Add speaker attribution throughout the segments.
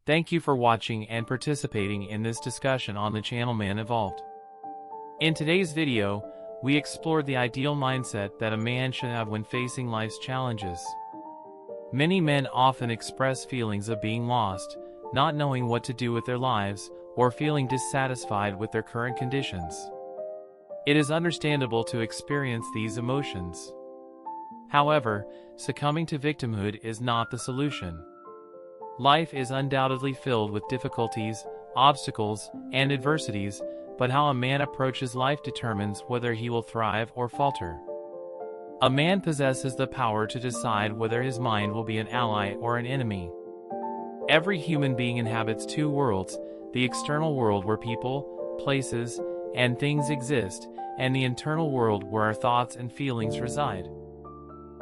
Speaker 1: Thank you for watching and participating in this discussion on the channel Man Evolved. In today's video, we explored the ideal mindset that a man should have when facing life's challenges. Many men often express feelings of being lost, not knowing what to do with their lives, or feeling dissatisfied with their current conditions. It is understandable to experience these emotions. However, succumbing to victimhood is not the solution. Life is undoubtedly filled with difficulties, obstacles, and adversities, but how a man approaches life determines whether he will thrive or falter. A man possesses the power to decide whether his mind will be an ally or an enemy. Every human being inhabits two worlds, the external world where people, places, and things exist, and the internal world where our thoughts and feelings reside.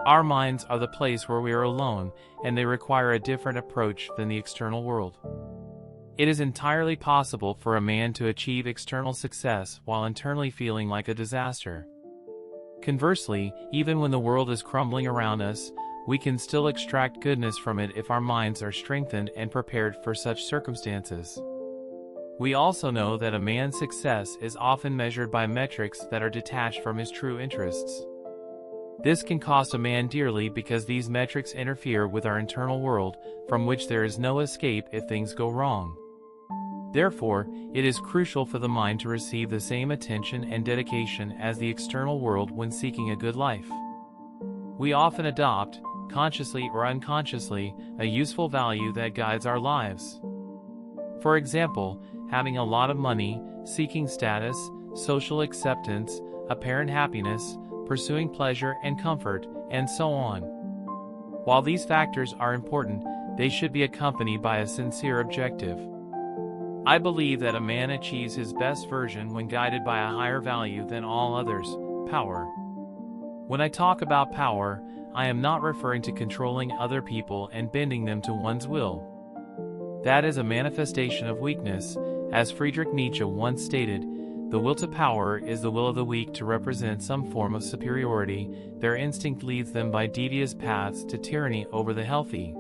Speaker 1: Our minds are the place where we are alone, and they require a different approach than the external world. It is entirely possible for a man to achieve external success while internally feeling like a disaster. Conversely, even when the world is crumbling around us, we can still extract goodness from it if our minds are strengthened and prepared for such circumstances. We also know that a man's success is often measured by metrics that are detached from his true interests. This can cost a man dearly because these metrics interfere with our internal world, from which there is no escape if things go wrong. Therefore, it is crucial for the mind to receive the same attention and dedication as the external world when seeking a good life. We often adopt, consciously or unconsciously, a useful value that guides our lives. For example, having a lot of money, seeking status, social acceptance, apparent happiness, pursuing pleasure and comfort, and so on. While these factors are important, they should be accompanied by a sincere objective. I believe that a man achieves his best version when guided by a higher value than all others, power. When I talk about power, I am not referring to controlling other people and bending them to one's will. That is a manifestation of weakness, as Friedrich Nietzsche once stated. The will to power is the will of the weak to represent some form of superiority. Their instinct leads them by devious paths to tyranny over the healthy.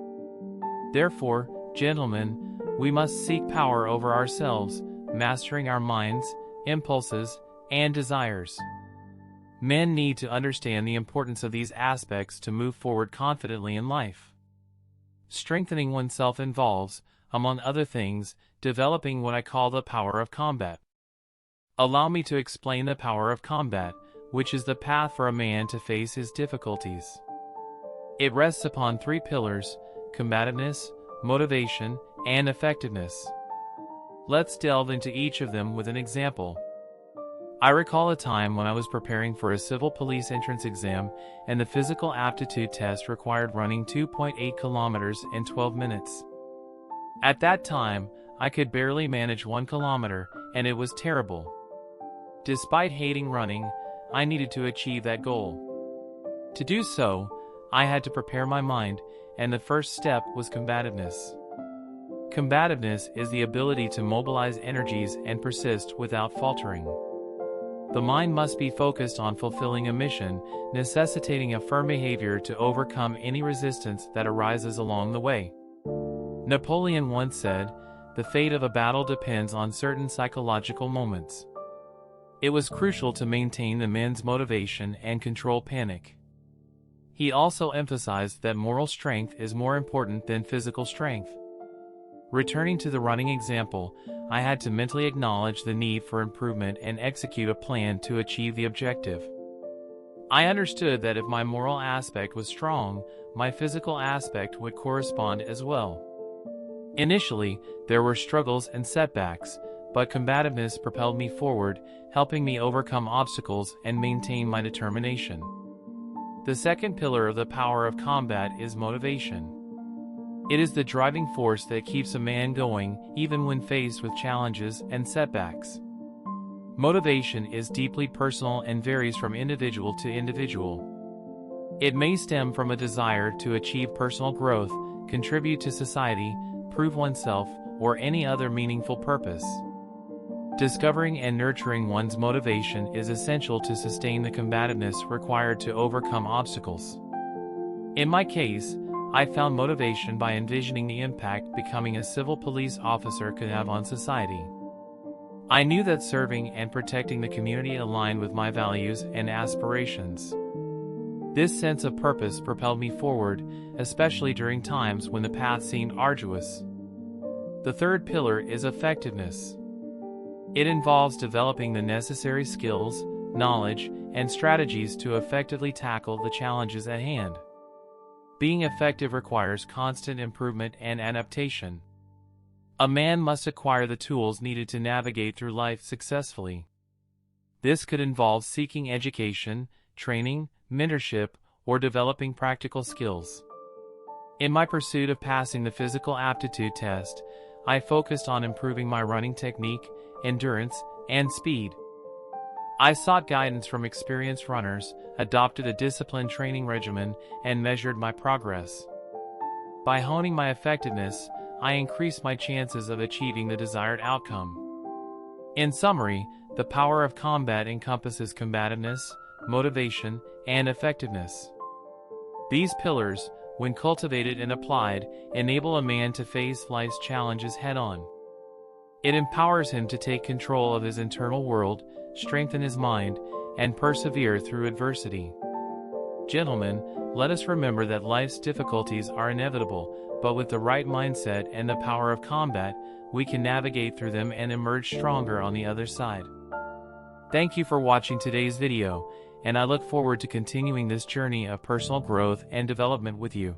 Speaker 1: Therefore, gentlemen, we must seek power over ourselves, mastering our minds, impulses, and desires. Men need to understand the importance of these aspects to move forward confidently in life. Strengthening oneself involves, among other things, developing what I call the power of combat. Allow me to explain the power of combat, which is the path for a man to face his difficulties. It rests upon three pillars: combativeness, motivation, and effectiveness. Let's delve into each of them with an example. I recall a time when I was preparing for a civil police entrance exam, and the physical aptitude test required running 2.8 kilometers in 12 minutes. At that time, I could barely manage 1 kilometer, and it was terrible. Despite hating running, I needed to achieve that goal. To do so, I had to prepare my mind, and the first step was combativeness. Combativeness is the ability to mobilize energies and persist without faltering. The mind must be focused on fulfilling a mission, necessitating a firm behavior to overcome any resistance that arises along the way. Napoleon once said, "The fate of a battle depends on certain psychological moments." It was crucial to maintain the men's motivation and control panic. He also emphasized that moral strength is more important than physical strength. Returning to the running example, I had to mentally acknowledge the need for improvement and execute a plan to achieve the objective. I understood that if my moral aspect was strong, my physical aspect would correspond as well. Initially, there were struggles and setbacks, but combativeness propelled me forward, helping me overcome obstacles and maintain my determination. The second pillar of the power of combat is motivation. It is the driving force that keeps a man going, even when faced with challenges and setbacks. Motivation is deeply personal and varies from individual to individual. It may stem from a desire to achieve personal growth, contribute to society, prove oneself, or any other meaningful purpose. Discovering and nurturing one's motivation is essential to sustain the combativeness required to overcome obstacles. In my case, I found motivation by envisioning the impact becoming a civil police officer could have on society. I knew that serving and protecting the community aligned with my values and aspirations. This sense of purpose propelled me forward, especially during times when the path seemed arduous. The third pillar is effectiveness. It involves developing the necessary skills, knowledge, and strategies to effectively tackle the challenges at hand. Being effective requires constant improvement and adaptation. A man must acquire the tools needed to navigate through life successfully. This could involve seeking education, training, mentorship, or developing practical skills. In my pursuit of passing the physical aptitude test, I focused on improving my running technique, endurance, and speed. I sought guidance from experienced runners, adopted a disciplined training regimen, and measured my progress. By honing my effectiveness, I increased my chances of achieving the desired outcome. In summary, the power of combat encompasses combativeness, motivation, and effectiveness. These pillars, when cultivated and applied, enable a man to face life's challenges head-on. It empowers him to take control of his internal world, strengthen his mind, and persevere through adversity. Gentlemen, let us remember that life's difficulties are inevitable, but with the right mindset and the power of combat, we can navigate through them and emerge stronger on the other side. Thank you for watching today's video, and I look forward to continuing this journey of personal growth and development with you.